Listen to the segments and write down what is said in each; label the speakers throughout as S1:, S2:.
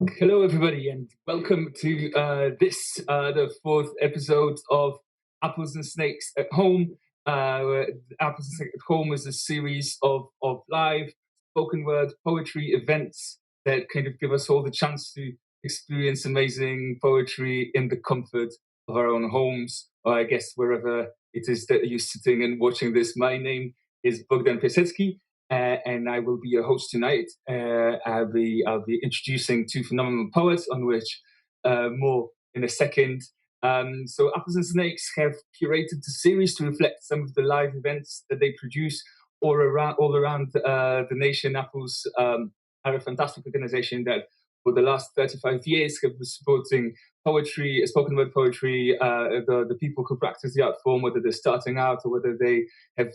S1: Hello, everybody, and welcome to the fourth episode of Apples and Snakes at Home. Apples and Snakes at Home is a series of live spoken word poetry events that kind of give us all the chance to experience amazing poetry in the comfort of our own homes, or I guess wherever it is that you're sitting and watching this. My name is Bohdan Piasecki, and I will be your host tonight. I'll be introducing two phenomenal poets, on which more in a second. So Apples and Snakes have curated the series to reflect some of the live events that they produce all around the nation. Apples are a fantastic organization that for the last 35 years have been supporting poetry, spoken word poetry, the people who practice the art form, whether they're starting out or whether they have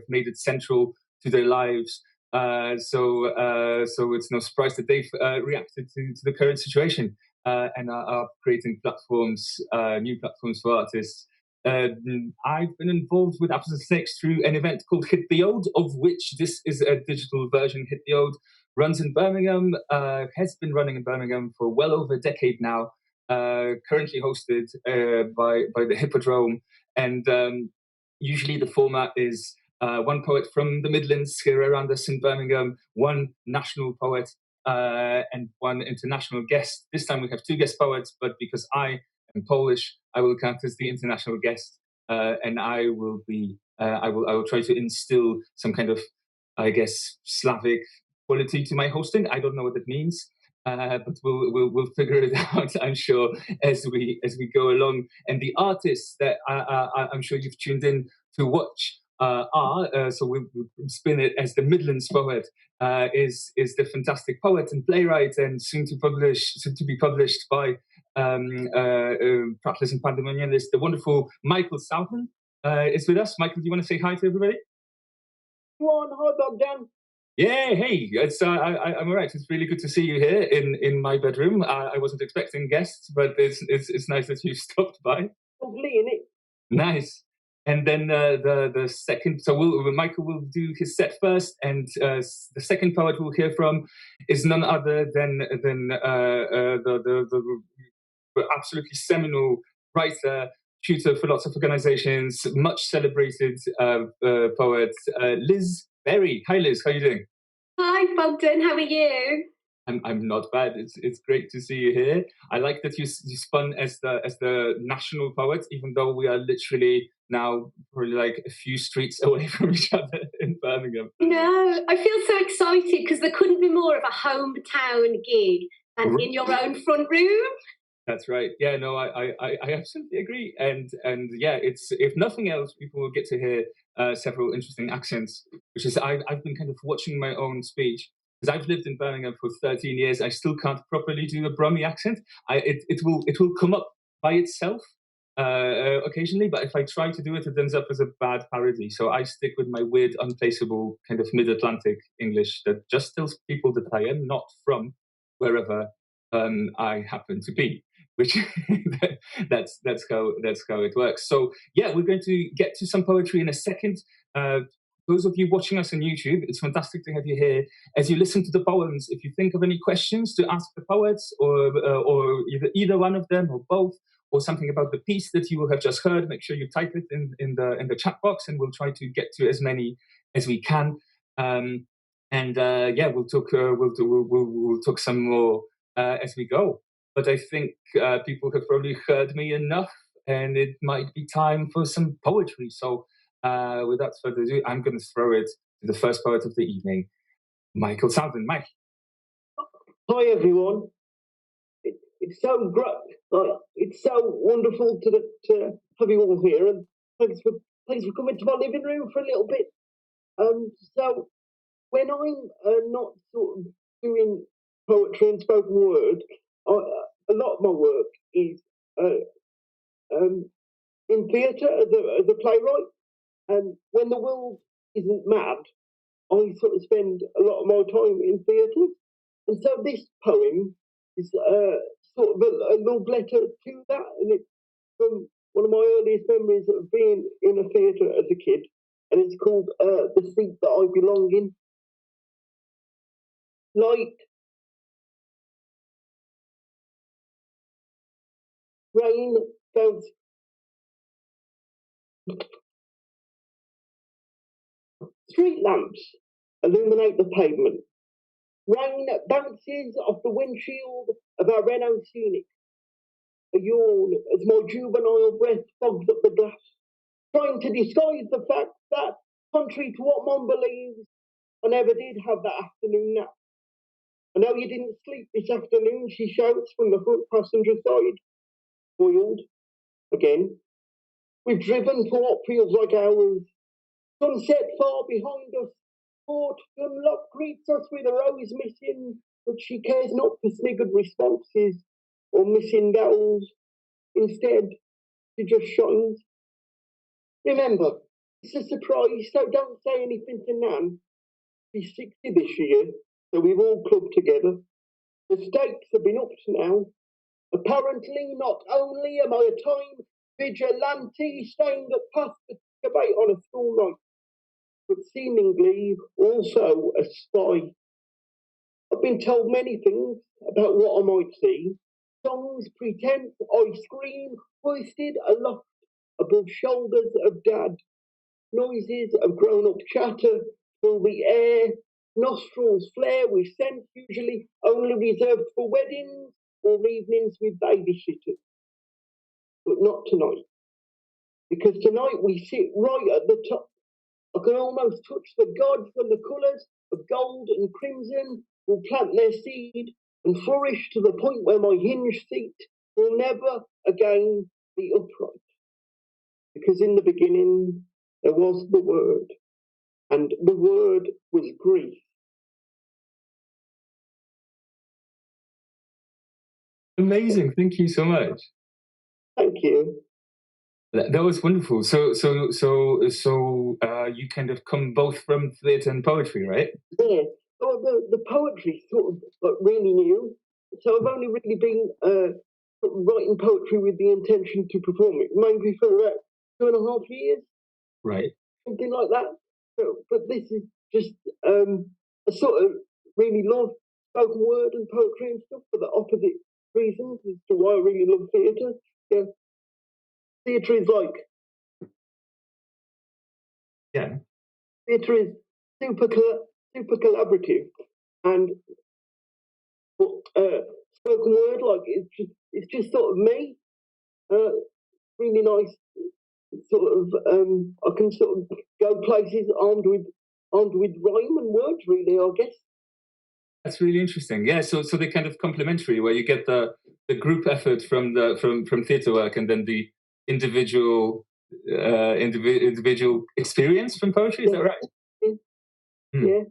S1: made it central to their lives. So it's no surprise that they've reacted to the current situation and are creating platforms, new platforms for artists. I've been involved with Apples and Snakes through an event called Hit the Ode, of which this is a digital version. Hit the Ode runs in Birmingham, has been running in Birmingham for well over a decade now, currently hosted by the Hippodrome. And usually the format is one poet from the Midlands here around us in Birmingham, one national poet, and one international guest. This time we have two guest poets, but because I am Polish, I will count as the international guest, and I will try to instill some kind of, I guess, Slavic quality to my hosting. I don't know what it means. But we'll figure it out, I'm sure, as we go along. And the artists that I'm sure you've tuned in to watch so we spin it as the Midlands poet, is the fantastic poet and playwright, and soon to be published by Pratless and Pandemonialist, the wonderful Michael Southan is with us. Michael, do you want to say hi to everybody?
S2: One, hi Bogdan.
S1: Yeah, hey, I'm all right. It's really good to see you here in my bedroom. I wasn't expecting guests, but it's nice that you stopped by.
S2: Lovely, innit?
S1: Nice. And then the second, so Michael will do his set first, and the second poet we'll hear from is none other than the absolutely seminal writer, tutor for lots of organizations, much celebrated poet, Liz Berry. Hi, Liz. How are you doing?
S3: Hi, Bogdan. How are you?
S1: I'm not bad. It's great to see you here. I like that you spun as the national poet, even though we are literally now probably like a few streets away from each other in Birmingham.
S3: No, I feel so excited because there couldn't be more of a hometown gig than in your own front room.
S1: That's right. Yeah, no, I absolutely agree. And yeah, it's, if nothing else, people will get to hear several interesting accents, which is I've been kind of watching my own speech because I've lived in Birmingham for 13 years. I still can't properly do a Brummie accent. It will come up by itself occasionally, but if I try to do it, it ends up as a bad parody. So I stick with my weird, unplaceable kind of mid-Atlantic English that just tells people that I am not from wherever I happen to be. Which that's how it works. So yeah, we're going to get to some poetry in a second. Those of you watching us on YouTube, it's fantastic to have you here. As you listen to the poems, if you think of any questions to ask the poets, or either one of them, or both, or something about the piece that you will have just heard, make sure you type it in the chat box, and we'll try to get to as many as we can. And yeah, we'll talk some more as we go. But I think people have probably heard me enough, and it might be time for some poetry. So without further ado, I'm going to throw it to the first poet of the evening, Michael Southan. Mike.
S2: Hi everyone. It's so great. It's so wonderful to have you all here, and thanks for coming to my living room for a little bit. So when I'm not sort of doing poetry and spoken word, a lot of my work is in theatre as a playwright. And when the world isn't mad, I sort of spend a lot of my time in theatre. And so this poem is sort of a love letter to that, and it's from one of my earliest memories of being in a theatre as a kid, and it's called The Seat That I Belong In. Light Rain bounce. Street lamps illuminate the pavement. Rain bounces off the windshield of our Renault Scenic. A yawn as my juvenile breath fogs up the glass, trying to disguise the fact that, contrary to what Mom believes, I never did have that afternoon nap. I know you didn't sleep this afternoon, she shouts from the front passenger side. Boiled. Again. We've driven for what feels like hours. Sunset far behind us. Fort Dunlop greets us with a rose missing, but she cares not for sniggered responses or missing vowels. Instead, she just shines. Remember, it's a surprise, so don't say anything to Nan. She's 60 this year, so we've all clubbed together. The stakes have been upped now. Apparently, not only am I a time vigilante staying up past the debate on a school night, but seemingly also a spy. I've been told many things about what I might see. Songs, pretense, I scream, hoisted aloft above shoulders of dad. Noises of grown-up chatter fill the air. Nostrils flare with scent, usually only reserved for weddings or evenings with babysitters. But not tonight. Because tonight we sit right at the top. I can almost touch the gods, and the colours of gold and crimson will plant their seed and flourish to the point where my hinged seat will never again be upright. Because in the beginning there was the Word, and the Word was grief.
S1: Amazing. Thank you so much.
S2: Thank you.
S1: That was wonderful. So, you kind of come both from theatre and poetry, right?
S2: Yeah. Well, the poetry sort of like really new. So I've only really been sort of writing poetry with the intention to perform it, maybe for about 2.5 years.
S1: Right.
S2: Something like that. So, but this is just I sort of really love spoken word and poetry and stuff for the opposite reasons as to why I really love theatre. Yeah. Theatre is like theatre is super collaborative, and spoken word like it's just sort of me. Really nice. Sort of I can sort of go places armed with rhyme and words. Really, I guess.
S1: That's really interesting. Yeah. So they're kind of complementary, where you get the group effort from theatre work, and then the individual experience from poetry. Is that right?
S2: Yeah. Yeah.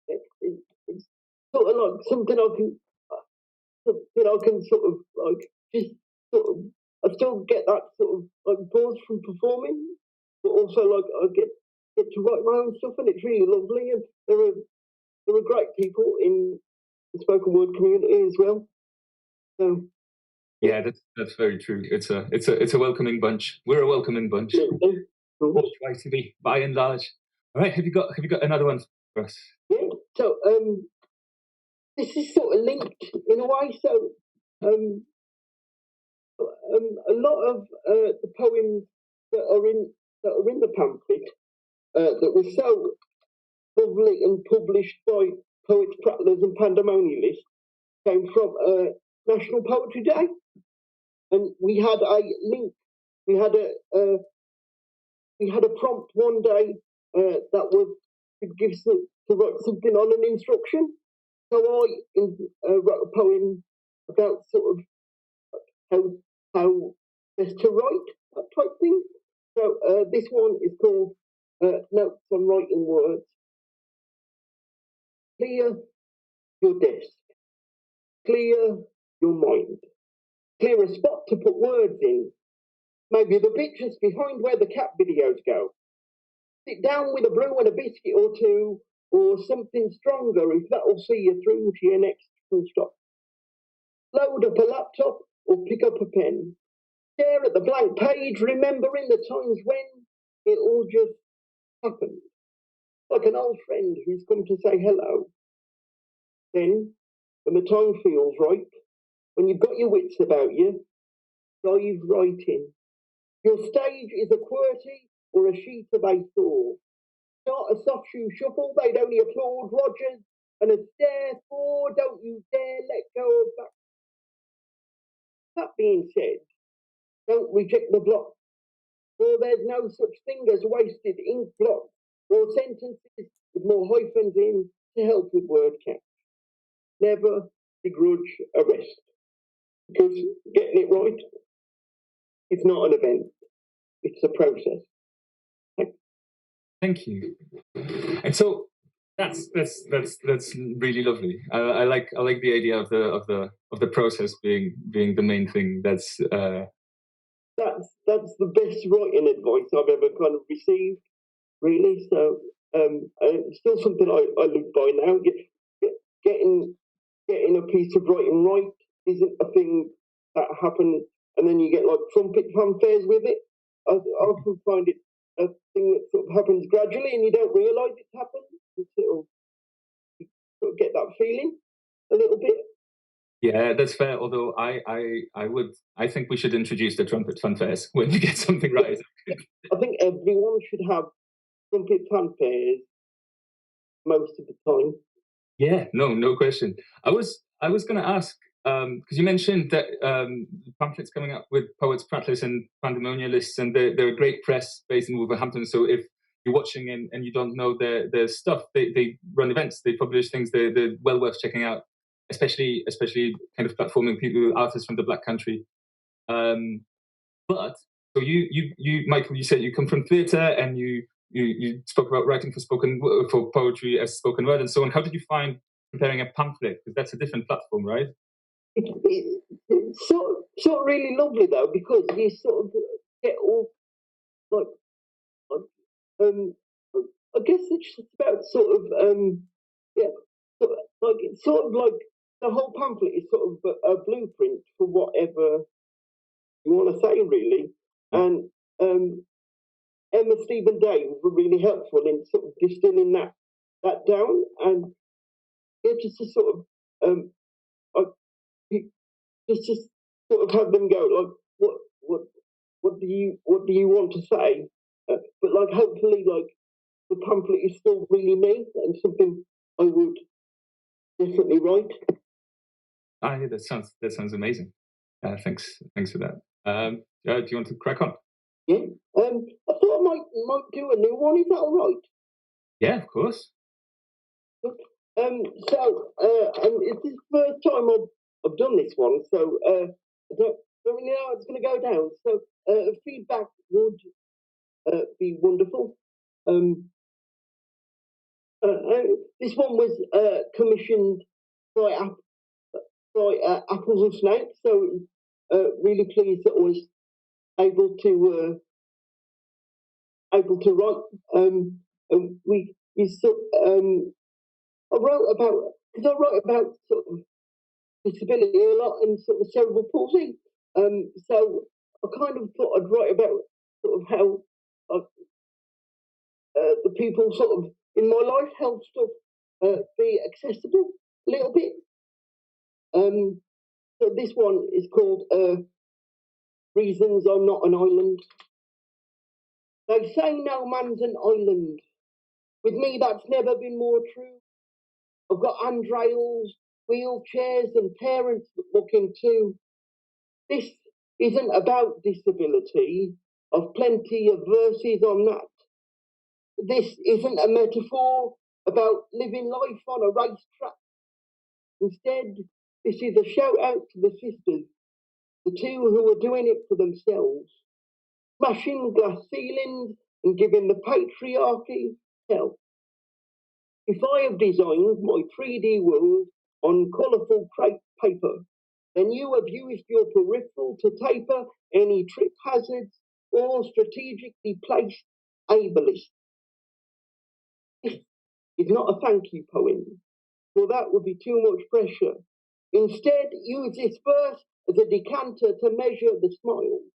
S2: It's sort of like something I can sort of like just sort of. I still get that sort of like buzz from performing, but also like I get to write my own stuff, and it's really lovely. And there are great people in the spoken word community as well. So
S1: yeah, that's very true. It's a welcoming bunch. We're a welcoming bunch. Or try to be, by and large. All right, have you got another one for us?
S2: Yeah. So this is sort of linked in a way. So a lot of the poems that are in the pamphlet that were so lovely and published by poets, prattlers, and pandemonialists came from National Poetry Day, and we had a link. We had a prompt one day that was to write something on an instruction. So I wrote a poem about sort of how best to write, that type thing. So this one is called Notes on Writing Words. Clear your desk. Clear your mind. Clear a spot to put words in. Maybe the bit just behind where the cat videos go. Sit down with a brew and a biscuit or two, or something stronger if that'll see you through to your next full stop. Load up a laptop or pick up a pen. Stare at the blank page, remembering the times when it all just happened. Like an old friend who's come to say hello. Then, when the time feels right, when you've got your wits about you, dive right in. Your stage is a QWERTY or a sheet of A4. Not a soft shoe shuffle, they'd only applaud Rogers, and a stare for, don't you dare let go of that. That being said, don't reject the block, for there's no such thing as wasted ink blocks or sentences with more hyphens in to help with word count. Never begrudge a rest, because getting it right, it's not an event, it's a process.
S1: Thank you. And so that's really lovely. I like the idea of the process being the main thing. That's
S2: the best writing advice I've ever kind of received, really. So it's still something I live by now. Getting a piece of writing right isn't a thing that happens and then you get like trumpet fanfares with it. I often find it a thing that sort of happens gradually and you don't realise it's happened until you sort of get that feeling a little bit.
S1: Yeah, that's fair. Although I think we should introduce the trumpet fanfares when we get something right.
S2: I think everyone should have trumpet fanfares most of the time.
S1: Yeah, no question. I was going to ask because you mentioned that pamphlets coming up with poets, prattlers, and pandemonia lists, and they're a great press based in Wolverhampton. So if you're watching and you don't know their stuff, they run events, they publish things, they're well worth checking out, especially kind of platforming people, artists from the Black Country. But so you Michael, you said you come from theatre and you spoke about writing for poetry as spoken word and so on. How did you find preparing a pamphlet? Because that's a different platform, right?
S2: It's sort of really lovely though, because you sort of get all like I guess it's just about sort of yeah, it's sort of like the whole pamphlet is sort of a blueprint for whatever you want to say, really. And Emma Stephen Day were really helpful in sort of distilling that down, and yeah, just to sort of just sort of have them go like, what do you want to say? But like, hopefully, like the pamphlet is still really me and something I would definitely write.
S1: Yeah, that sounds amazing. Thanks for that. Do you want to crack on?
S2: Yeah. I thought I might do a new one. Is that all right?
S1: Yeah, of course.
S2: So it's the first time I've done this one, so I don't really know how it's going to go down. So feedback would be wonderful. This one was commissioned by Apples and Snakes, so really pleased that I was able to write. I wrote about sort of disability a lot and sort of cerebral palsy. So I kind of thought I'd write about sort of how the people sort of in my life help stuff be accessible a little bit. So this one is called Reasons I'm Not an Island. They say no man's an island. With me, that's never been more true. I've got handrails, wheelchairs, and parents that look in too. This isn't about disability. I've plenty of verses on that. This isn't a metaphor about living life on a racetrack. Instead, this is a shout out to the sisters, the two who are doing it for themselves, smashing glass ceilings and giving the patriarchy hell. If I have designed my 3D world on colourful crepe paper, then you have used your peripheral to taper any trip hazards or strategically placed ableist. This is not a thank you poem, for that would be too much pressure. Instead, use this verse as a decanter to measure the smiles,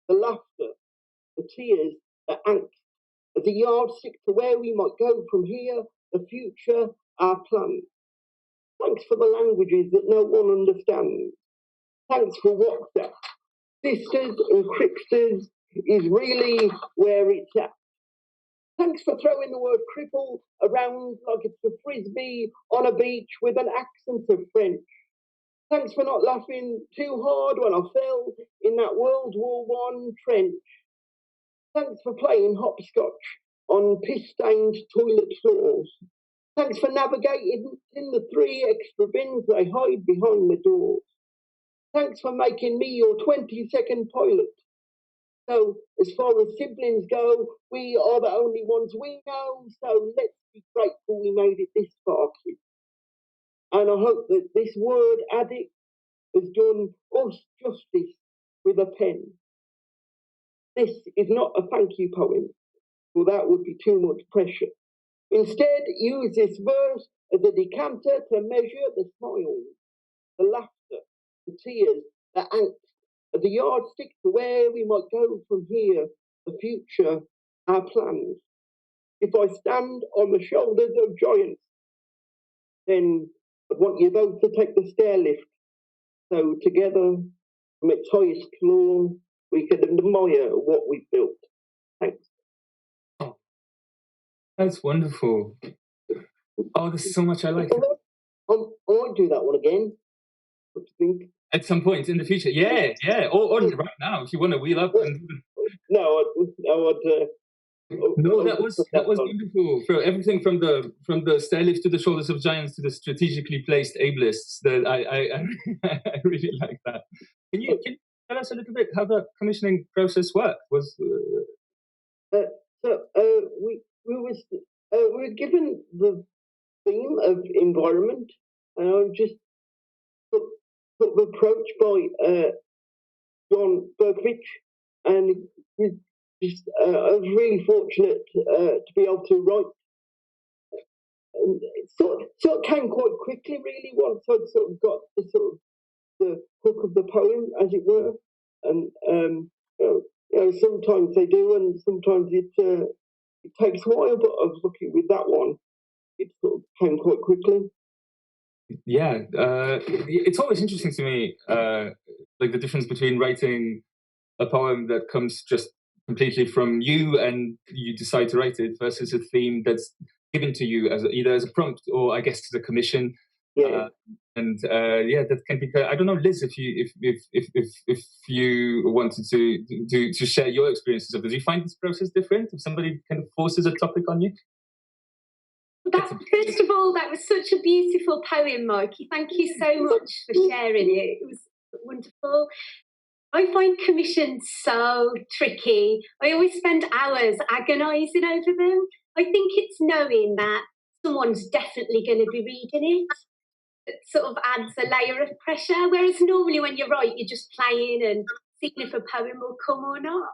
S2: the laughter, the tears, the angst, as a yardstick to where we might go from here, the future, our plans. Thanks for the languages that no one understands. Thanks for WhatsApp. sisters and cripsters is really where it's at. Thanks for throwing the word cripple around like it's a frisbee on a beach with an accent of French. Thanks for not laughing too hard when I fell in that World War I trench. Thanks for playing hopscotch on piss-stained toilet floors. Thanks for navigating in the 3 extra bins they hide behind the doors. Thanks for making me your 20-second pilot. So, as far as siblings go, we are the only ones we know, so let's be grateful we made it this far, kids. And I hope that this word addict has done us justice with a pen. This is not a thank you poem, for that would be too much pressure. Instead, use this verse as a decanter to measure the smiles, the laughter, the tears, the angst, the yardstick to where we might go from here, the future, our plans. If I stand on the shoulders of giants, then I want you both to take the stair lift. So together, from its highest floor, we can admire what we've built. Thanks.
S1: Oh, that's wonderful. Oh, there's so much I like.
S2: I might do that one again. What do you think?
S1: At some point in the future, yeah. Or right now, if you want to wheel up.
S2: No,
S1: that was wonderful. For everything from the stair lift to the shoulders of giants to the strategically placed ableists. That I really like that. Can you tell us a little bit how the commissioning process worked?
S2: We were given the theme of environment, and I was just sort of approached by John Berkovich, and I was really fortunate to be able to write. And it sort of came quite quickly, really, once I'd sort of got the hook of the poem, as it were. And sometimes they do, and sometimes it takes a while. But I was lucky with that one; it sort of came quite quickly.
S1: Yeah, it's always interesting to me, like the difference between writing a poem that comes just completely from you and you decide to write it versus a theme that's given to you as either as a prompt or I guess to the commission.
S2: Yeah.
S1: That can be. I don't know, Liz, if you wanted to share your experiences of this. Do you find this process different if somebody kind of forces a topic on you?
S3: First of all, that was such a beautiful poem, Mikey. Thank you so much for sharing it. It was wonderful. I find commissions so tricky. I always spend hours agonising over them. I think it's knowing that someone's definitely going to be reading it that sort of adds a layer of pressure. Whereas normally when you write, you're just playing and seeing if a poem will come or not.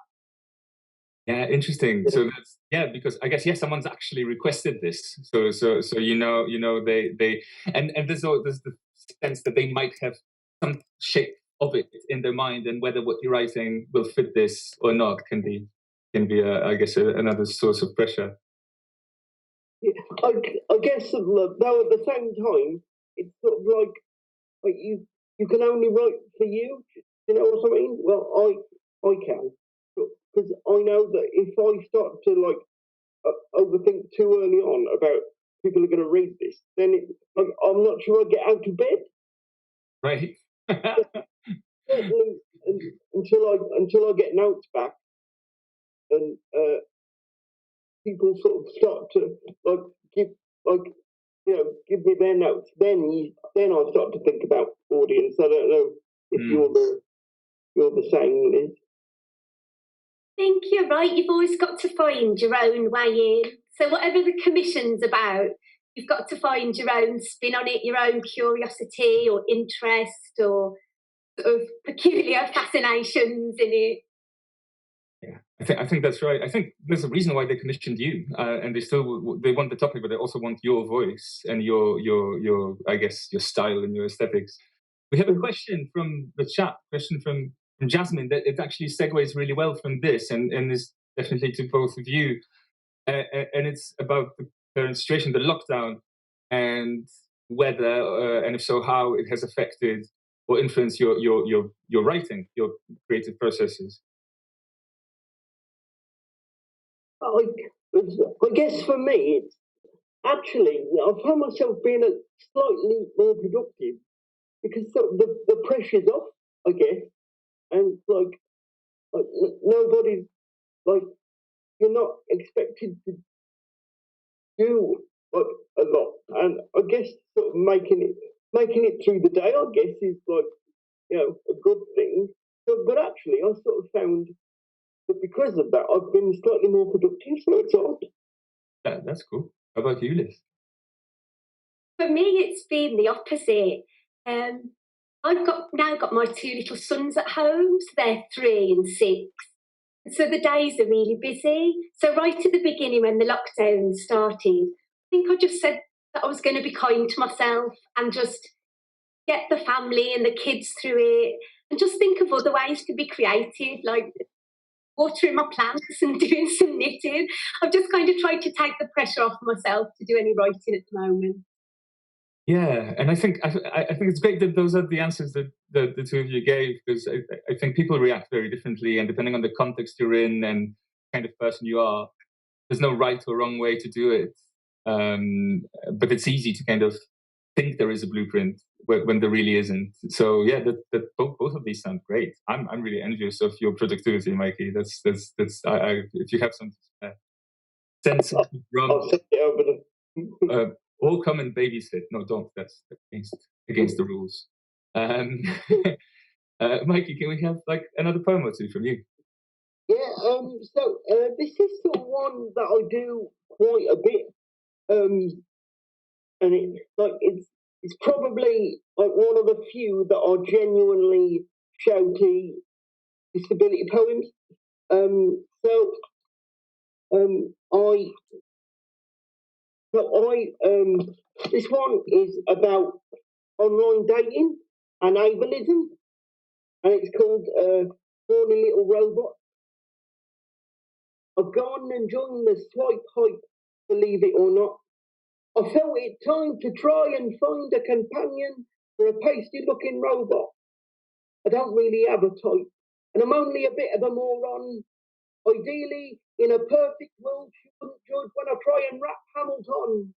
S1: Yeah, interesting. So that's because I guess someone's actually requested this. So they and there's the sense that they might have some shape of it in their mind, and whether what you're writing will fit this or not can be I guess another source of pressure.
S2: Yeah, I guess though at the same time it's sort of like you can only write for you. You know what I mean? Well, I can. Because I know that if I start to overthink too early on about people are going to read this, then I'm not sure I get out of bed.
S1: Right.
S2: until I get notes back, and people sort of start to give me their notes. Then I start to think about audience. I don't know if you're the same, Liz.
S3: I think you're right. You've always got to find your own way in. So whatever the commission's about, you've got to find your own spin on it, your own curiosity or interest or sort of peculiar fascinations in it.
S1: Yeah, I think that's right. I think there's a reason why they commissioned you, and they want the topic, but they also want your voice and your I guess your style and your aesthetics. We have a question from the chat. Question from Jasmine that it actually segues really well from this, and is definitely to both of you, and it's about the current situation, the lockdown, and whether and if so, how it has affected or influence your writing, your creative processes?
S2: I guess for me, it's actually, I found myself being slightly more productive because the pressure's off, I guess, and nobody's like, you're not expected to do like a lot, and I guess sort of making it through the day, I guess, is like, a good thing. So, but actually, I sort of found that because of that, I've been slightly more productive. So it's odd.
S1: That's cool. How about you, Liz?
S3: For me, it's been the opposite. I've now got my two little sons at home, so they're 3 and 6. So the days are really busy. So right at the beginning when the lockdown started, I think I just said that I was going to be kind to myself and just get the family and the kids through it and just think of other ways to be creative, like watering my plants and doing some knitting. I've just kind of tried to take the pressure off myself to do any writing at the moment.
S1: Yeah, and I think it's great that those are the answers that the two of you gave, because I think people react very differently, and depending on the context you're in and kind of person you are, there's no right or wrong way to do it. But it's easy to kind of think there is a blueprint when there really isn't. So yeah, both of these sound great. I'm really envious of your productivity, Mikey. That's if you have some sense of
S2: I'll send it over to
S1: or come and babysit. No, don't. That's against the rules. Mikey, can we have like another poem or two from you?
S2: Yeah. So this is the one that I do quite a bit. And it's probably like one of the few that are genuinely shouty disability poems. Um. So I this one is about online dating and ableism, and it's called Horny Little Robot. I've gone and joined the swipe hype, believe it or not. I felt it time to try and find a companion for a pasty looking robot. I don't really have a type, and I'm only a bit of a moron. Ideally, in a perfect world, she wouldn't judge when I try and rap Hamilton.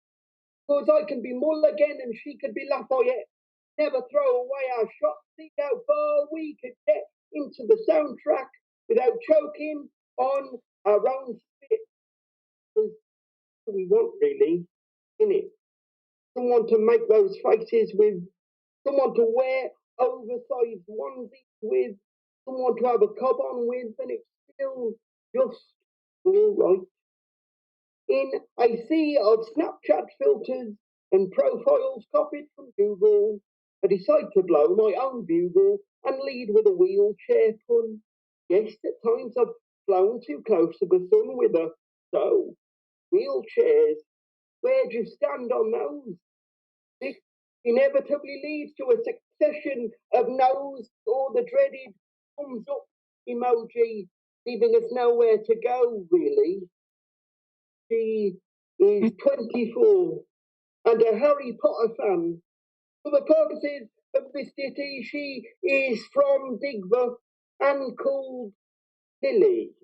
S2: Because I can be Mulligan and she could be Lafayette. Never throw away our shots, see how far we could get into the soundtrack without choking on our own spit. Because we want, really, innit? Someone to make those faces with, someone to wear oversized onesies with, someone to have a cob on with, and it's still just all right. In a sea of Snapchat filters and profiles copied from Google, I decide to blow my own bugle and lead with a wheelchair pun. Yes, at times I've flown too close to the sun with her. So, wheelchairs, where do you stand on those? This inevitably leads to a succession of no's or the dreaded thumbs up emoji, leaving us nowhere to go, really. She is 24 and a Harry Potter fan. For the purposes of this ditty, she is from Digva and called Lily.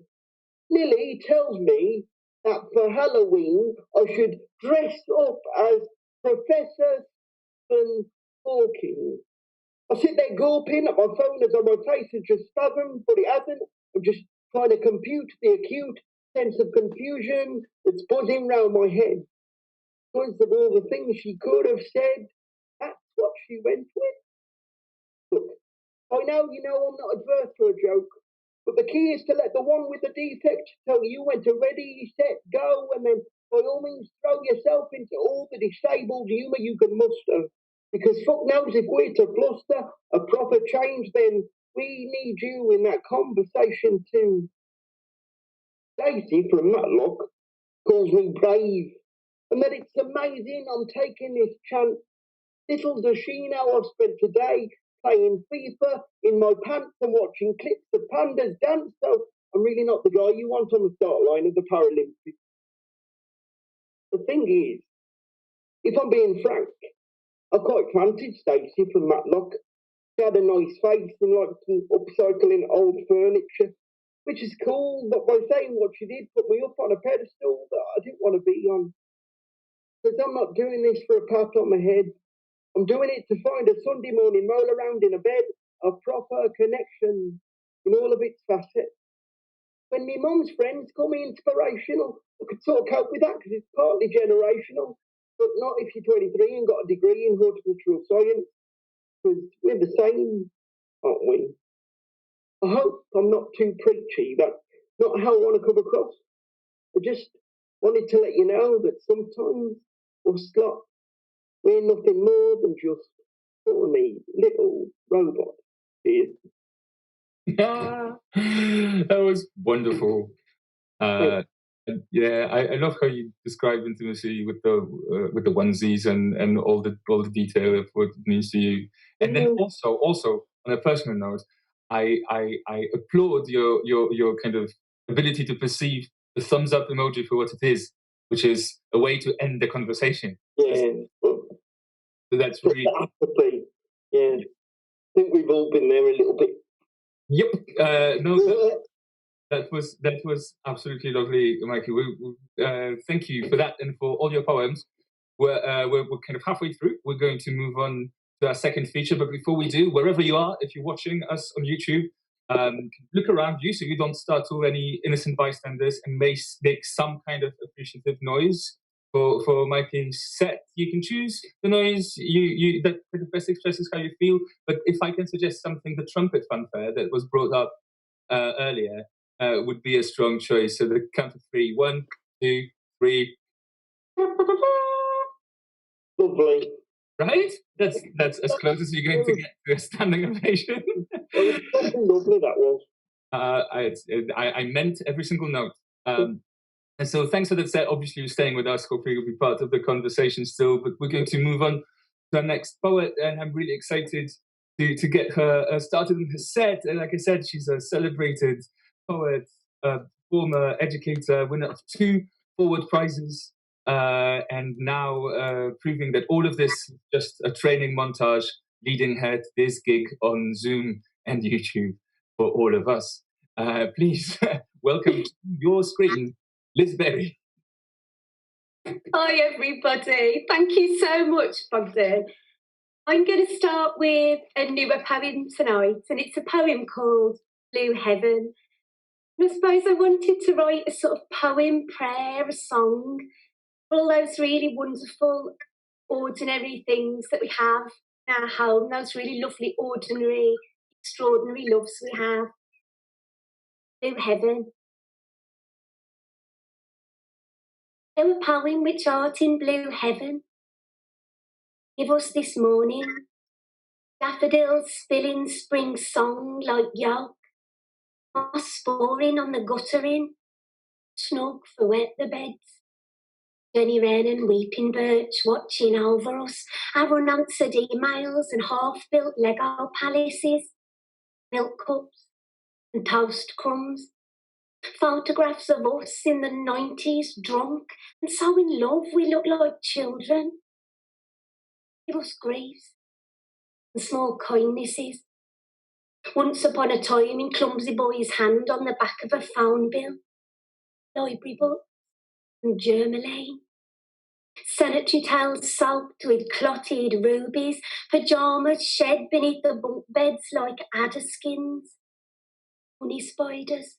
S2: Lily tells me that for Halloween I should dress up as Professor Stephen Hawking. I sit there gawping at my phone as though my face has just spasmed, but it hasn't. I'm just trying to compute the acute sense of confusion that's buzzing round my head. Because of all the things she could have said, that's what she went with. Look, I know you know I'm not adverse to a joke, but the key is to let the one with the defect tell you when to ready, set, go, and then by all means throw yourself into all the disabled humour you can muster. Because fuck knows if we're to fluster a proper change, then we need you in that conversation too. Stacey from Matlock calls me brave, and that it's amazing I'm taking this chance. Little does she know I've spent today playing FIFA in my pants and watching clips of pandas dance, so I'm really not the guy you want on the start line of the Paralympics. The thing is, if I'm being frank, I quite fancied Stacey from Matlock. She had a nice face and liked upcycling old furniture, which is cool, but by saying what she did put me up on a pedestal that I didn't want to be on. Because I'm not doing this for a pat on my head. I'm doing it to find a Sunday morning roll around in a bed of proper connection in all of its facets. When my mum's friends call me inspirational, I could sort of cope with that because it's partly generational, but not if you're 23 and got a degree in horticultural science, because we're the same, aren't we? I hope I'm not too preachy. That's not how I want to come across. I just wanted to let you know that sometimes us lot, we're nothing more than just thorny little robots. Cheers.
S1: That was wonderful. And yeah, I love how you describe intimacy with the onesies and all the detail of what it means to you. And then also on a personal note, I applaud your kind of ability to perceive the thumbs up emoji for what it is, which is a way to end the conversation.
S2: Yeah.
S1: So that's really
S2: yeah. I think we've all been there a little bit.
S1: Yep. No. That was absolutely lovely, Mikey. Thank you for that and for all your poems. We're kind of halfway through. We're going to move on to our second feature, but before we do, wherever you are, if you're watching us on YouTube, look around you so you don't startle any innocent bystanders and make some kind of appreciative noise for Mikey's set. You can choose the noise that best expresses how you feel. But if I can suggest something, the trumpet fanfare that was brought up earlier would be a strong choice. So the count of three. 1, 2, 3.
S2: Lovely.
S1: Right? That's as close as you're going to get to a standing ovation.
S2: Lovely that was.
S1: I meant every single note. And so thanks for that set. Obviously, you're staying with us. Hopefully, you'll be part of the conversation still. But we're going to move on to our next poet, and I'm really excited to get her started in her set. And like I said, she's a celebrated poet, former educator, winner of 2 Forward prizes, and now proving that all of this is just a training montage leading her to this gig on Zoom and YouTube for all of us. Please welcome to your screen, Liz Berry.
S3: Hi, everybody. Thank you so much, Bohdan. I'm going to start with a newer poem tonight, and it's a poem called Blue Heaven. And I suppose I wanted to write a sort of poem, prayer, a song, for all those really wonderful, ordinary things that we have in our home, those really lovely, ordinary, extraordinary loves we have. Blue Heaven. O poem which art in blue heaven, give us this morning daffodils spilling spring song like yolk, moss pouring on the guttering, snug for wet the beds. Jenny Wren and weeping birch watching over us, our unanswered emails and half-built Lego palaces, milk cups and toast crumbs. Photographs of us in the 90s, drunk and so in love we look like children. Give us griefs and small kindnesses. Once upon a time in clumsy boy's hand on the back of a phone bill, library books and germolene. Sanitary towels soaked with clotted rubies, pyjamas shed beneath the bunk beds like adder skins. Honey spiders.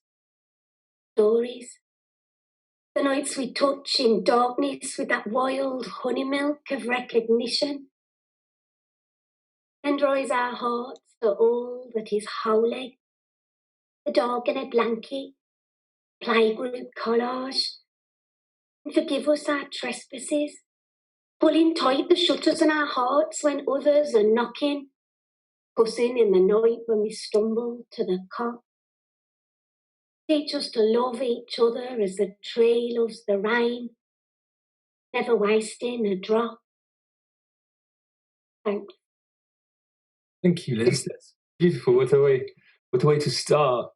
S3: Stories. The nights we touch in darkness with that wild honey milk of recognition. And rise our hearts to all that is holy. The dog in a blanket, playgroup collage. And forgive us our trespasses, pulling tight the shutters in our hearts when others are knocking, cussing in the night when we stumble to the cot. Teach us to love each other as the tree loves the rain, never wasting a drop. Thanks.
S1: Thank you, Liz. That's beautiful. What a way to start.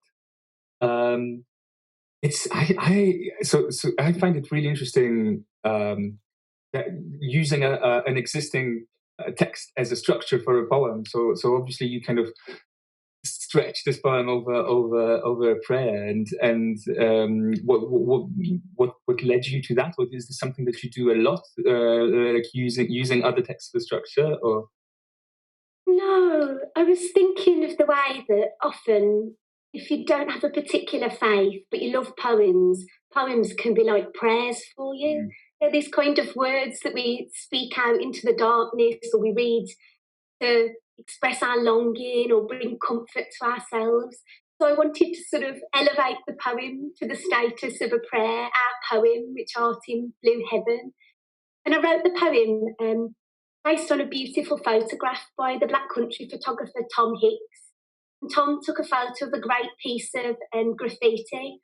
S1: It's I find it really interesting that using an existing text as a structure for a poem. So obviously you kind of stretch this poem over a prayer, and what led you to that? Or is this something that you do a lot, like using other texts for structure, or?
S3: No, I was thinking of the way that often, if you don't have a particular faith but you love poems, poems can be like prayers for you. They're these kind of words that we speak out into the darkness, or we read to express our longing or bring comfort to ourselves. So I wanted to sort of elevate the poem to the status of a prayer, our poem, which art in blue heaven. And I wrote the poem based on a beautiful photograph by the Black Country photographer Tom Hicks. And Tom took a photo of a great piece of graffiti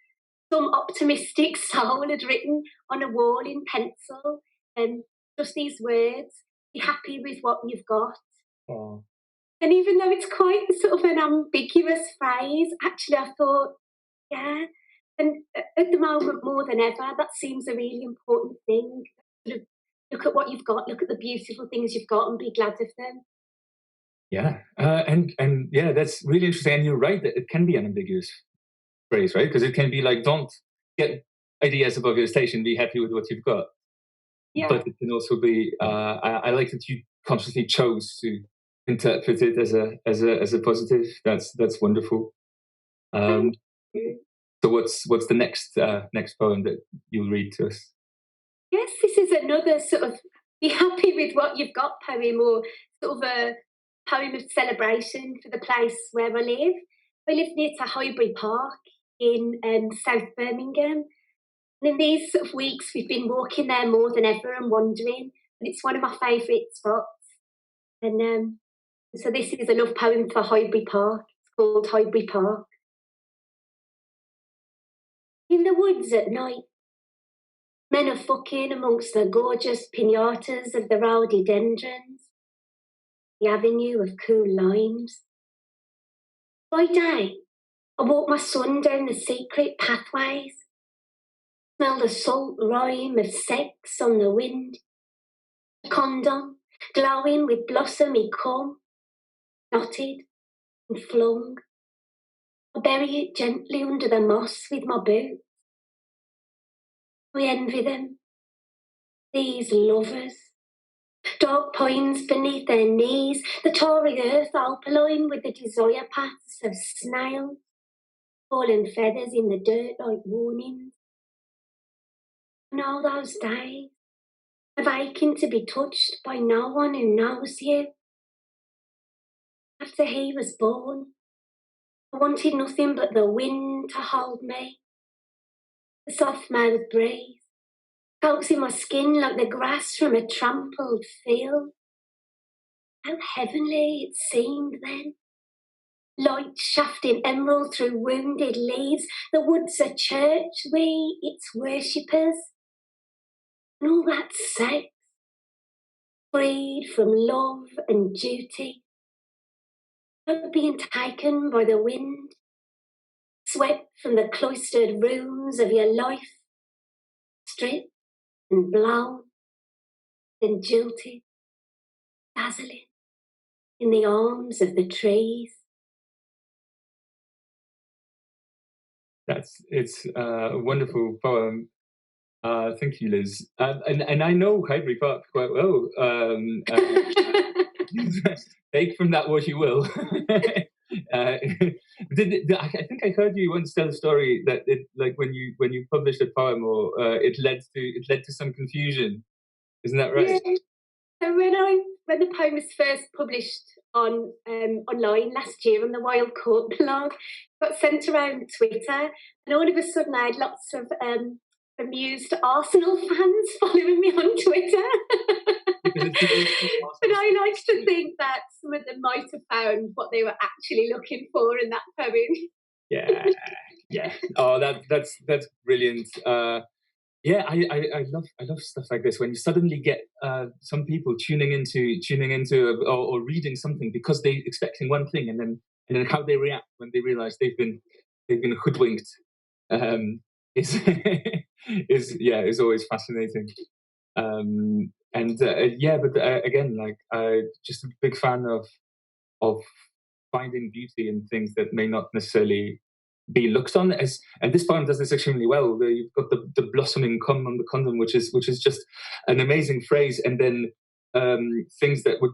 S3: some optimistic soul had written on a wall in pencil, and just these words: "Be happy with what you've got."
S1: Oh.
S3: And even though it's quite sort of an ambiguous phrase, actually I thought, yeah. And at the moment, more than ever, that seems a really important thing. Sort of look at what you've got, look at the beautiful things you've got, and be glad of them.
S1: Yeah, and yeah, that's really interesting. And you're right that it can be an ambiguous phrase, right? Because it can be like, don't get ideas above your station, be happy with what you've got.
S3: Yeah.
S1: But it can also be, I like that you consciously chose to interpret it as a positive. That's wonderful.
S3: Thank you.
S1: So what's the next poem that you'll read to us?
S3: Yes, this is another sort of be happy with what you've got poem, or sort of a poem of celebration for the place where I live. I live near to Highbury Park in South Birmingham. And in these sort of weeks, we've been walking there more than ever and wandering. And it's one of my favourite spots. And so this is a love poem for Highbury Park. It's called Highbury Park. In the woods at night, men are fucking amongst the gorgeous pinatas of the rhododendrons, the avenue of cool limes. By day, I walk my son down the secret pathways, smell the salt rime of sex on the wind, a condom glowing with blossomy cum, knotted and flung. I bury it gently under the moss with my boots. I envy them, these lovers. Dark pines beneath their knees, the tarry earth alkaline with the desire paths of snails, fallen feathers in the dirt like warnings. And all those days of aching to be touched by no one who knows you. After he was born, I wanted nothing but the wind to hold me, the soft-mouthed breeze, coaxing my skin like the grass from a trampled field. How heavenly it seemed then. Light shafting emerald through wounded leaves, the woods a church, we its worshippers. And all that sex, freed from love and duty, not being taken by the wind, swept from the cloistered rooms of your life, stripped and blown, then jilted, dazzling in the arms of the trees.
S1: It's a wonderful poem. Thank you, Liz. And I know Highbury Park quite well. Take from that what you will. I think I heard you once tell a story that it, like when you published a poem, or it led to some confusion. Isn't that right?
S3: Yeah. So when the poem was first published on online last year on the Wild Court blog, got sent around Twitter, and all of a sudden I had lots of amused Arsenal fans following me on Twitter. But I like to think that some of them might have found what they were actually looking for in that poem.
S1: Yeah. Oh, that's brilliant. Yeah, I love stuff like this when you suddenly get some people tuning into or reading something because they're expecting one thing, and then how they react when they realize they've been hoodwinked is is always fascinating. yeah, but again, like just a big fan of finding beauty in things that may not necessarily be looked on as. And this poem does this extremely well. You've got the blossoming cum on the condom, which is just an amazing phrase, and then things that would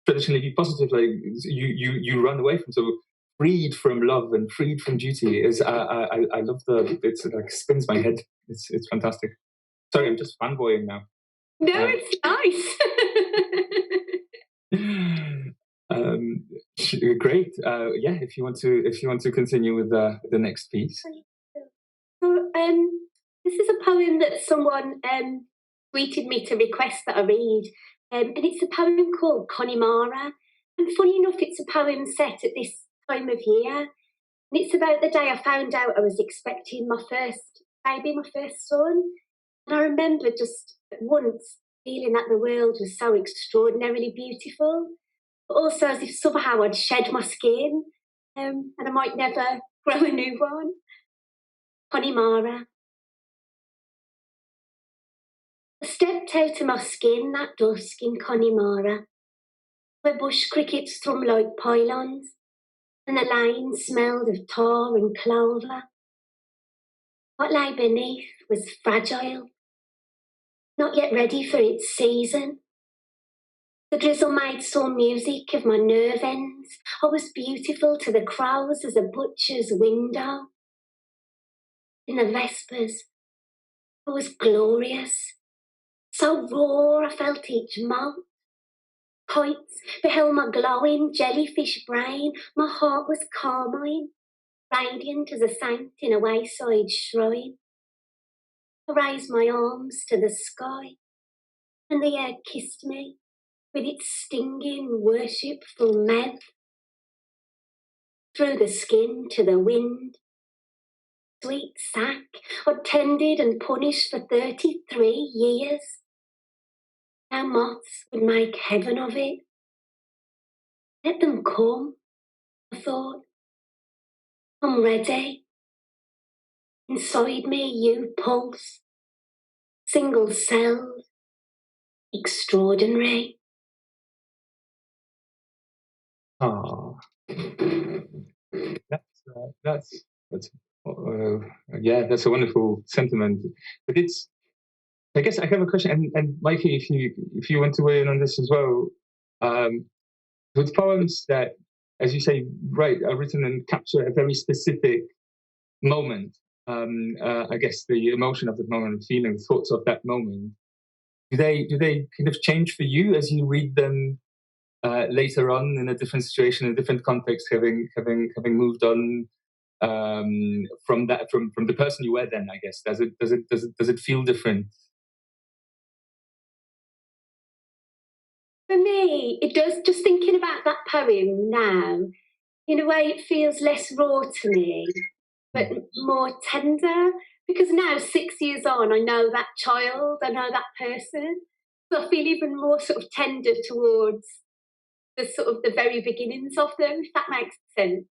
S1: traditionally be positive, like you run away from. So freed from love and freed from duty is I love it's like spins my head. It's fantastic. Sorry, I'm just fanboying now.
S3: No, it's
S1: nice. Great. Yeah, if you want to continue with the next piece.
S3: So, this is a poem that someone tweeted me to request that I read, and it's a poem called Connemara. And funny enough, it's a poem set at this time of year, and it's about the day I found out I was expecting my first baby, my first son. And I remember just at once feeling that the world was so extraordinarily beautiful, but also as if somehow I'd shed my skin, and I might never grow a new one. Connemara. I stepped out of my skin that dusk in Connemara, where bush crickets thrum like pylons, and the lane smelled of tar and clover. What lay beneath was fragile, not yet ready for its season. The drizzle made sore music of my nerve ends. I was beautiful to the crows as a butcher's window. In the vespers, I was glorious, so raw I felt each mote. Kites beheld my glowing jellyfish brain. My heart was carmine, radiant as a saint in a wayside shrine. I raised my arms to the sky, and the air kissed me with its stinging, worshipful mouth. Through the skin to the wind, sweet sack, I'd tended and punished for 33 years. Now moths would make heaven of it. Let them come, I thought. I'm ready. Inside me you pulse, single-celled, extraordinary.
S1: Oh, that's yeah, that's a wonderful sentiment. But I guess I have a question, and Mikey, if you want to weigh in on this as well, with poems that, as you say, are written and capture a very specific moment. I guess the emotion of the moment, feeling, thoughts of that moment. Do they kind of change for you as you read them later on in a different situation, in a different context, having moved on from the person you were then? I guess does it feel different?
S3: For me, it does. Just thinking about that poem now, in a way, it feels less raw to me, but more tender. Because now, 6 years on, I know that child, I know that person, so I feel even more sort of tender towards the sort of the very beginnings of them. If that makes sense.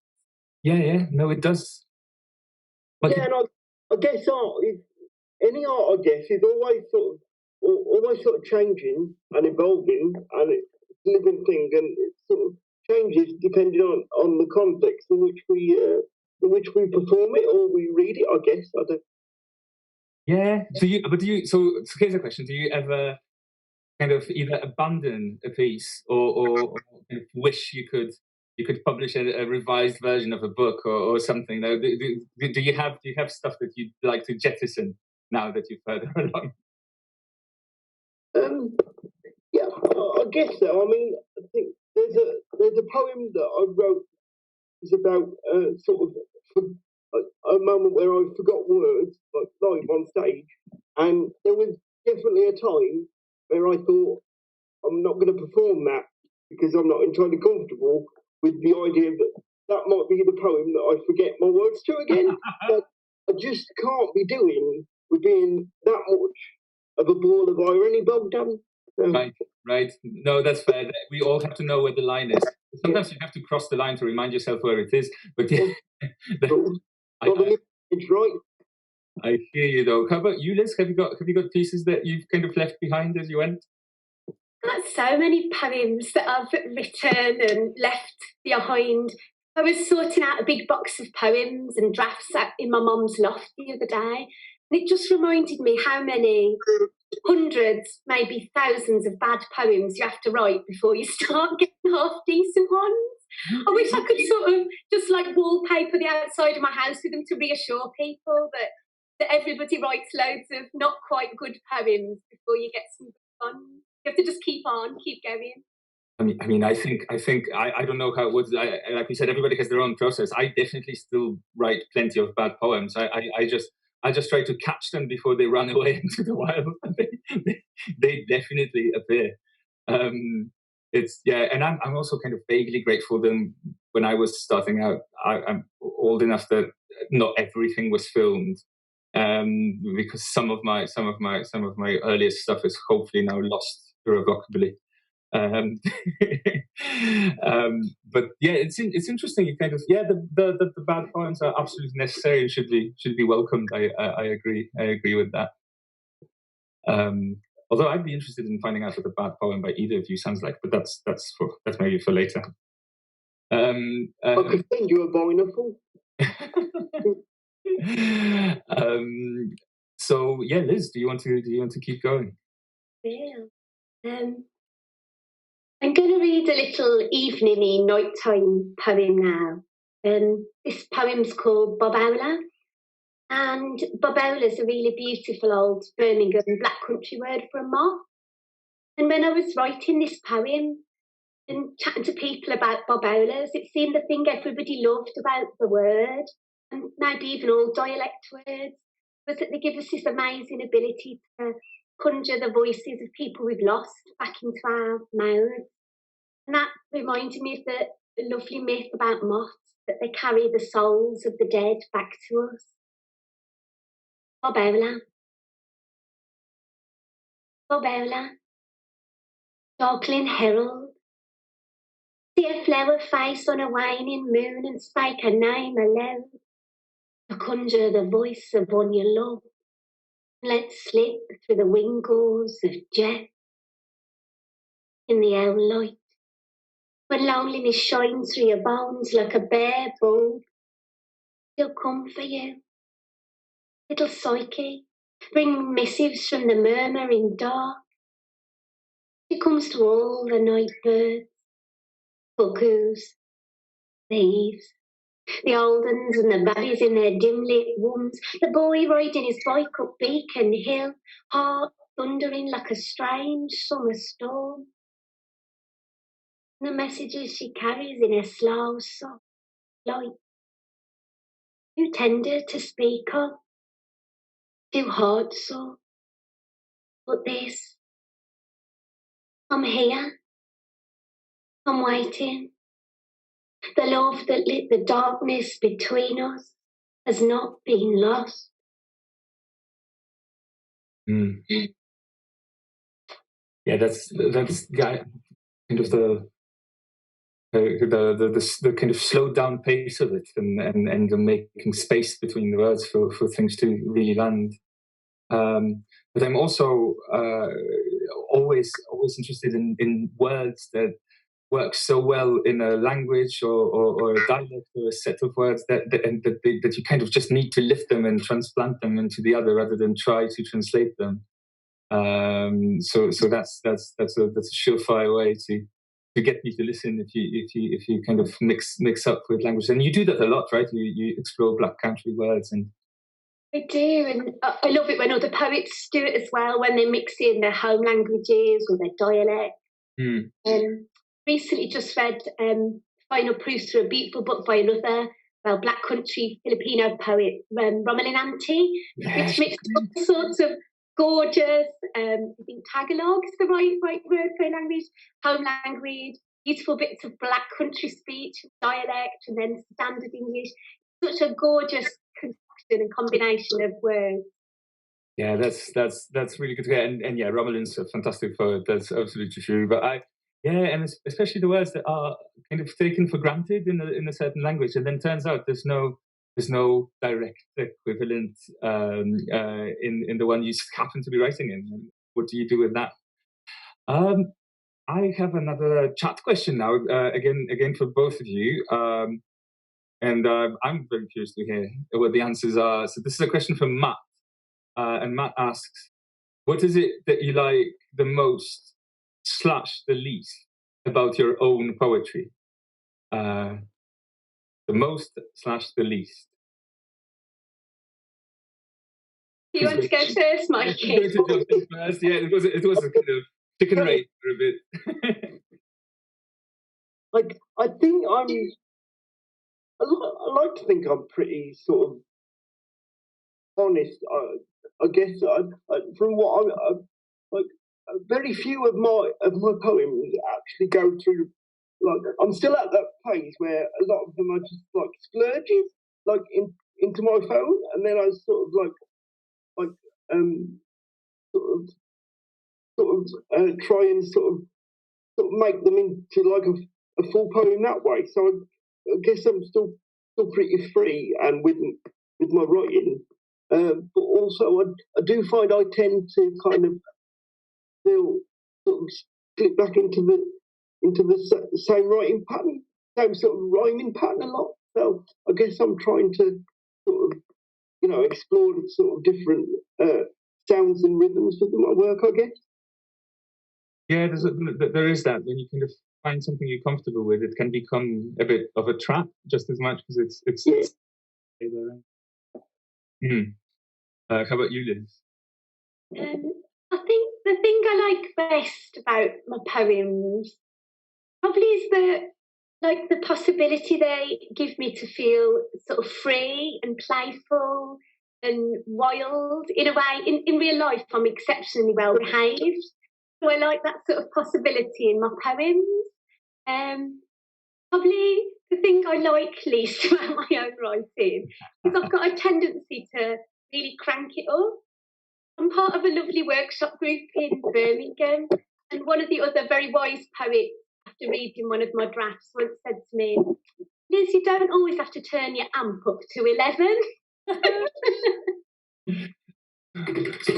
S1: Yeah, no, it does.
S2: But yeah, and I guess any art, I guess, is always sort of changing and evolving, and it's a living thing, and it sort of changes depending on the context in which we perform it or we read it. I guess I don't.
S1: Yeah. Do you? So here's a question: do you ever kind of either abandon a piece or kind of wish you could publish a revised version of a book or something? Do you have stuff that you'd like to jettison now that you've further along?
S2: Yeah, I guess so. I mean, I think there's a poem that I wrote. It's about sort of a moment where I forgot words, like live on stage, and there was definitely a time where I thought I'm not going to perform that because I'm not entirely comfortable with the idea that that might be the poem that I forget my words to again. But I just can't be doing with being that much of a ball of irony, Bohdan.
S1: Right. No, that's fair. We all have to know where the line is. Sometimes you have to cross the line to remind yourself where it is. But yeah,
S2: it's right.
S1: I hear you though. How about you, Liz? Have you got pieces that you've kind of left behind as you went?
S3: got so many poems that I've written and left behind. I was sorting out a big box of poems and drafts out in my mum's loft the other day, and it just reminded me how many hundreds, maybe thousands of bad poems you have to write before you start getting half decent ones. I wish I could sort of just like wallpaper the outside of my house with them to reassure people that everybody writes loads of not quite good poems before you get some good ones. You have to just keep on, keep going.
S1: I don't know how it would. Like you said, everybody has their own process. I definitely still write plenty of bad poems. I just try to catch them before they run away into the wild. They definitely appear. It's and I'm also kind of vaguely grateful that when I was starting out, I'm old enough that not everything was filmed. Because some of my earliest stuff is hopefully now lost irrevocably. Um, but yeah, it's interesting. You kind of the bad poems are absolutely necessary and should be welcomed. I agree with that. Although I'd be interested in finding out what a bad poem by either of you sounds like, but that's maybe for later.
S2: I could send you a vinyl.
S1: So yeah, Liz, do you want to keep going?
S3: Yeah. I'm going to read a little evening-y, nighttime poem now. This poem's called Bob Owler. And Bob Owler's a really beautiful old Birmingham black country word for a moth. And when I was writing this poem and chatting to people about Bob Owlers, it seemed the thing everybody loved about the word, and maybe even all dialect words, was that they give us this amazing ability to conjure the voices of people we've lost back into our mouths. And that reminded me of the lovely myth about moths, that they carry the souls of the dead back to us. Bob Owler. Bob Owler. Darkling herald. See a flower face on a waning moon and spake her name aloud. To conjure the voice of one you love. Let slip through the wingles of jet. In the owl light. When loneliness shines through your bones like a bare bulb. She'll come for you. Little Psyche, bring missives from the murmuring dark. She comes to all the night birds, cuckoos, thieves, the old uns and the baddies in their dim-lit wombs, the boy riding his bike up Beacon Hill, heart thundering like a strange summer storm. And the messages she carries in her slow, soft light, too tender to speak of, too heart-sore. But this, I'm here, I'm waiting. The love that lit the darkness between us has not been lost.
S1: Mm. Yeah, that's kind of the kind of slowed down pace of it, and making space between the words for things to really land. But I'm also always interested in words that work so well in a language or a dialect or a set of words that you kind of just need to lift them and transplant them into the other rather than try to translate them. So that's a surefire way to get me to listen if you kind of mix up with language, and you do that a lot, right? You explore Black Country words. And
S3: I do, and I love it when other poets do it as well, when they mix in their home languages or their dialect. Recently just read final proofs for a beautiful book by another Black Country Filipino poet, Romelin Ante, which mixed all sorts of gorgeous, I think Tagalog is the right word for a language, home language, beautiful bits of Black Country speech, dialect, and then standard English. Such a gorgeous concoction and combination of words.
S1: Yeah, that's really good to hear. And yeah, Romelin's a fantastic poet. That's absolutely true. But and especially the words that are kind of taken for granted in a certain language, and then turns out there's no direct equivalent in the one you happen to be writing in. What do you do with that? I have another chat question now, again for both of you. And I'm very curious to hear what the answers are. So this is a question from Matt. And Matt asks, what is it that you like the most / the least about your own poetry? The most / the least.
S3: Do you want to go first, Mikey?
S1: Going to jump in first. Yeah, it was a kind of chicken race for a bit.
S2: I think I like to think I'm pretty sort of honest. I guess from what I'm like, very few of my poems actually go through. Like, I'm still at that phase where a lot of them are just like splurges, like into my phone, and then I sort of like try and sort of make them into like a full poem that way. So I guess I'm still pretty free and with my writing, but also I do find I tend to kind of feel sort of slip back into the same writing pattern, same sort of rhyming pattern a lot. So I guess I'm trying to sort of explore the sort of different sounds and rhythms within my work, I guess.
S1: Yeah, there is that. When you kind of find something you're comfortable with, it can become a bit of a trap just as much because it's. How about you, Liz?
S3: I think the thing I like best about my poems probably is the possibility they give me to feel sort of free and playful and wild in a way. In real life, I'm exceptionally well behaved. So I like that sort of possibility in my poems. Probably the thing I like least about my own writing is I've got a tendency to really crank it up. I'm part of a lovely workshop group in Birmingham, and one of the other very wise poets, after reading one of my drafts, once said to me, Liz, you don't always have to turn your amp up to 11.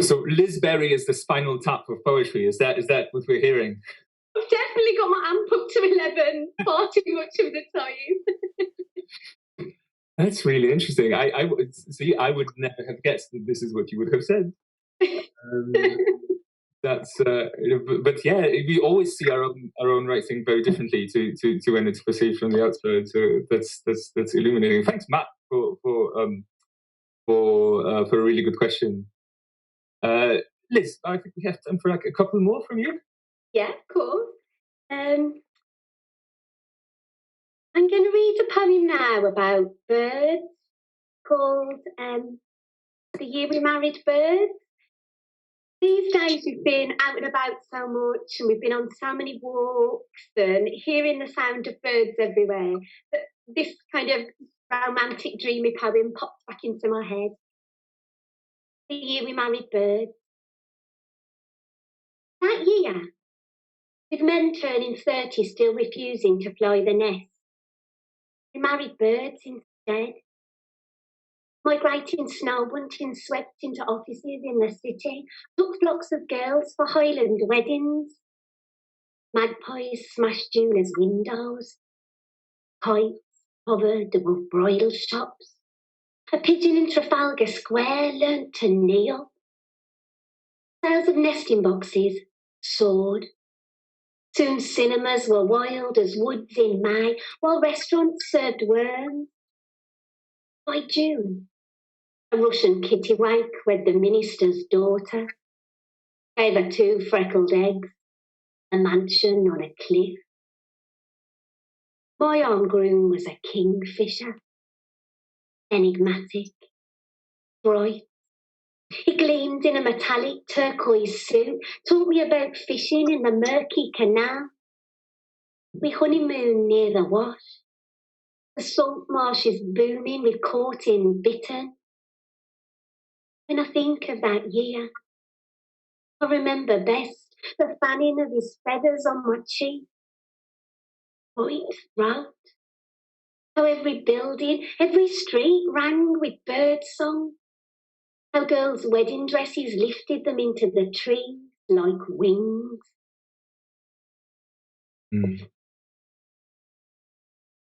S1: So Liz Berry is the spinal tap of poetry. Is that what we're hearing?
S3: I've definitely got my amp up to 11 far too much of the time.
S1: That's really interesting. I would never have guessed that this is what you would have said. That's but yeah, we always see our own writing very differently to when it's perceived from the outside. So that's illuminating. Thanks, Matt, for a really good question. Liz, I think we have time for like a couple more from you.
S3: Yeah, cool. I'm going to read a poem now about birds called The Year We Married Birds. These days we've been out and about so much and we've been on so many walks and hearing the sound of birds everywhere that this kind of romantic, dreamy poem popped back into my head. The Year We Married Birds. That year, with men turning 30 still refusing to fly the nest, we married birds instead. Migrating snow buntings swept into offices in the city, took flocks of girls for Highland weddings. Magpies smashed jewellers' windows. Kites hovered above bridal shops. A pigeon in Trafalgar Square learnt to kneel. Sales of nesting boxes soared. Soon cinemas were wild as woods in May, while restaurants served worms. By June, a Russian kittiwake wed the minister's daughter, gave her 2 freckled eggs, a mansion on a cliff. My arm groom was a kingfisher, enigmatic, bright. He gleamed in a metallic turquoise suit, taught me about fishing in the murky canal. We honeymooned near the Wash. The salt marsh is booming with courting bittern. When I think of that year, I remember best the fanning of his feathers on my cheek. White throat. How every building, every street rang with bird song. How girls' wedding dresses lifted them into the trees like wings.
S1: Mm.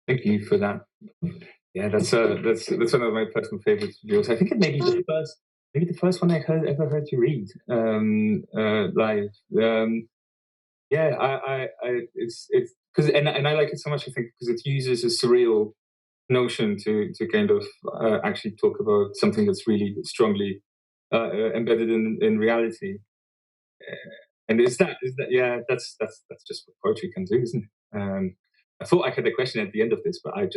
S1: Thank you for that. Yeah, that's one of my personal favorites of yours. I think it may be the first one I ever heard you read live. Yeah, it's because and I like it so much. I think because it uses a surreal notion to kind of actually talk about something that's really strongly embedded in reality. And is that yeah, that's just what poetry can do, isn't it? I thought I had a question at the end of this, but I'm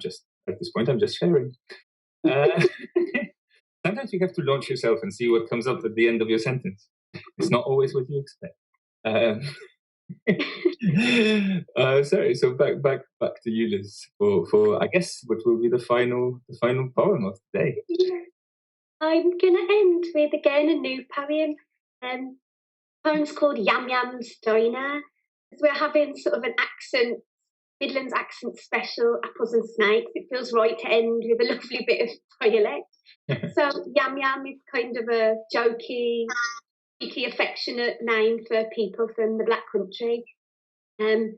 S1: just at this point I'm just sharing. Uh, Sometimes you have to launch yourself and see what comes up at the end of your sentence. It's not always what you expect. Sorry, so back to you, Liz, for I guess what will be the final poem of the day.
S3: Yeah. I'm gonna end with again a new poem. Poem's called Yam Yam's Diner. We're having sort of an Midlands accent special, apples and snakes. It feels right to end with a lovely bit of dialect. So Yam Yam is kind of a jokey, cheeky, affectionate name for people from the Black Country. And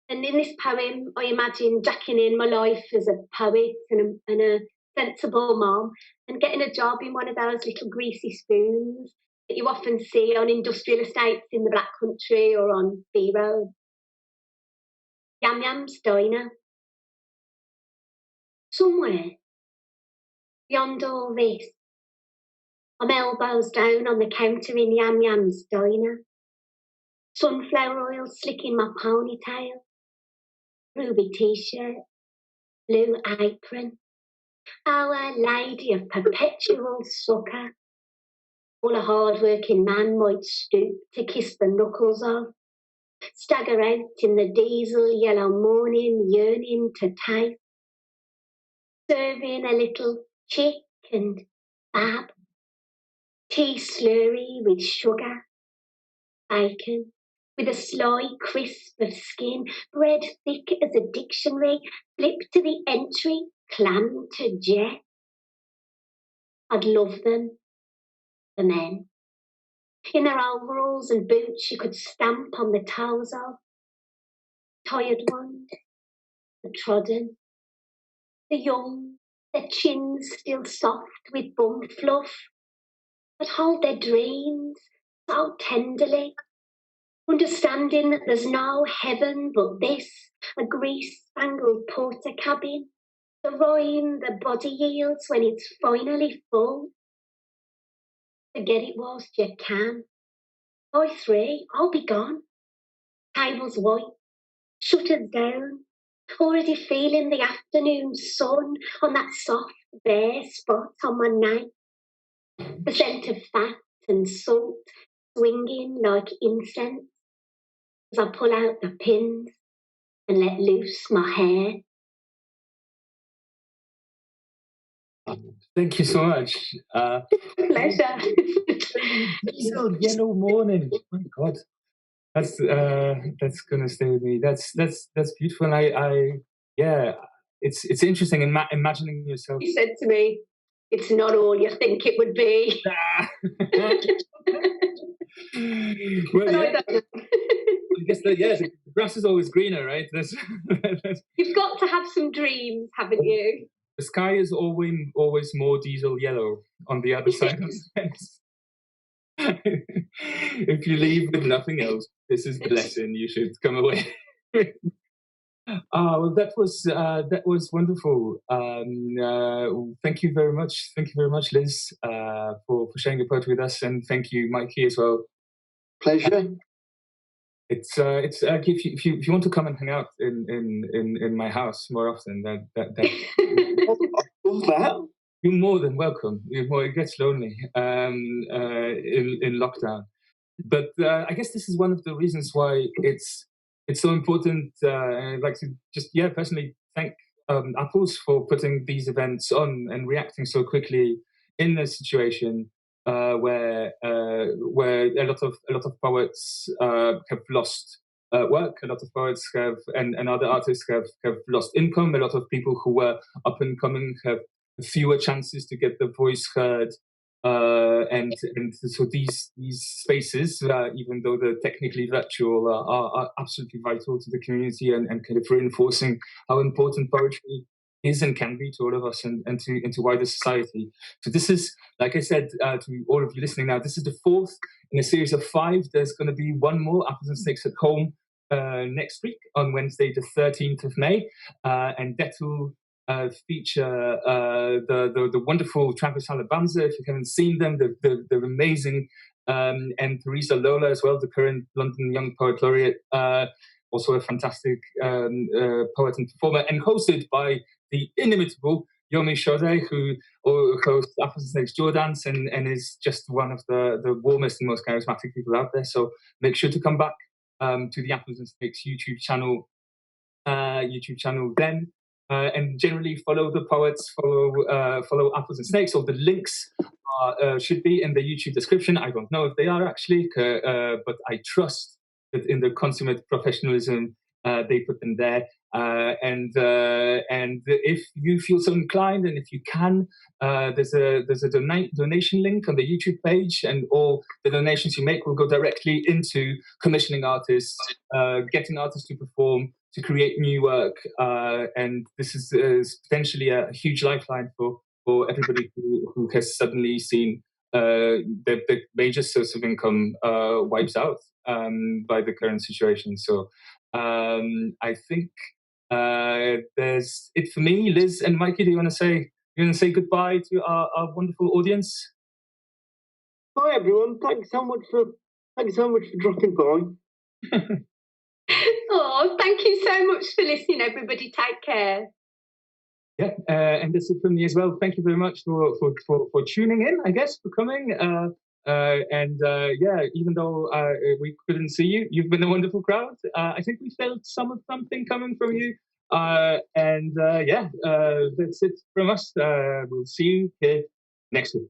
S3: in this poem, I imagine jacking in my life as a poet and a sensible mom and getting a job in one of those little greasy spoons that you often see on industrial estates in the Black Country or on B Road. Yam Yam's Diner. Somewhere beyond all this, I'm elbows down on the counter in Yam Yam's Diner. Sunflower oil slicking my ponytail. Ruby t-shirt. Blue apron. Our Lady of Perpetual Succor. All a hard-working man might stoop to kiss the knuckles of. Stagger out in the diesel yellow morning, yearning to taste. Serving a little chick and bab. Tea slurry with sugar. Bacon. With a sly crisp of skin. Bread thick as a dictionary. Flip to the entry. Clam to jet. I'd love them. The men. In their overalls and boots you could stamp on the toes of. Tired ones, the trodden, the young, their chins still soft with bum fluff, but hold their dreams so tenderly, understanding that there's no heaven but this, a grease-spangled porter cabin, the rhyme the body yields when it's finally full. Forget it whilst you can. By 3, I'll be gone. Tables white, shutters down, already feeling the afternoon sun on that soft, bare spot on my neck. The scent of fat and salt swinging like incense as I pull out the pins and let loose my hair.
S1: Thank you so much.
S3: Pleasure.
S1: Diesel yellow morning. My God, that's gonna stay with me. That's beautiful. And yeah, it's interesting. Imagining yourself.
S3: He said to me, "It's not all you think it would be."
S1: Well, yeah. I guess that the grass is always greener, right?
S3: You've got to have some dreams, haven't you?
S1: The sky is always more diesel yellow on the other side of the fence. If you leave with nothing else, this is the lesson you should come away. Well, that was wonderful. Thank you very much. Thank you very much, Liz, for sharing your poetry with us, and thank you, Mikey, as well.
S2: Pleasure.
S1: It's if you want to come and hang out in my house more often, you're more than welcome. It gets lonely in lockdown, but I guess this is one of the reasons why it's so important. And I'd like to just personally thank Apples for putting these events on and reacting so quickly in a situation where a lot of poets have lost work. A lot of poets and other artists have lost income. A lot of people who were up and coming have fewer chances to get their voice heard. And so these spaces, even though they're technically virtual, are absolutely vital to the community and kind of reinforcing how important poetry is and can be to all of us and to wider society. So this is, like I said to all of you listening now, this is the fourth in a series of 5. There's going to be one more, Apples and Snakes at Home, next week on Wednesday, the 13th of May, and that will feature the wonderful Travis Alabanza. If you haven't seen them, they're amazing, and Teresa Lola as well, the current London Young Poet Laureate, also a fantastic poet and performer, and hosted by the inimitable Yomi Shodeh, who hosts Apples and Snakes Jaw Dance and is just one of the warmest and most charismatic people out there. So make sure to come back to the Apples and Snakes YouTube channel then. And generally follow the poets, follow Apples and Snakes. All the links should be in the YouTube description. I don't know if they are actually, but I trust that in their consummate professionalism, they put them there. And if you feel so inclined, and if you can, there's a donation link on the YouTube page, and all the donations you make will go directly into commissioning artists, getting artists to perform, to create new work, and this is potentially a huge lifeline for everybody who has suddenly seen the major source of income wipes out by the current situation. So I think there's it for me. Liz and Mikey, do you want to say goodbye to our wonderful audience?
S2: Bye everyone. Thanks so much for dropping by.
S3: Oh, thank you so much for listening, everybody. Take care.
S1: Yeah, and that's it from me as well. Thank you very much for tuning in, I guess, for coming. Yeah, even though we couldn't see you, you've been a wonderful crowd. I think we felt something coming from you. Yeah, that's it from us. We'll see you here next week.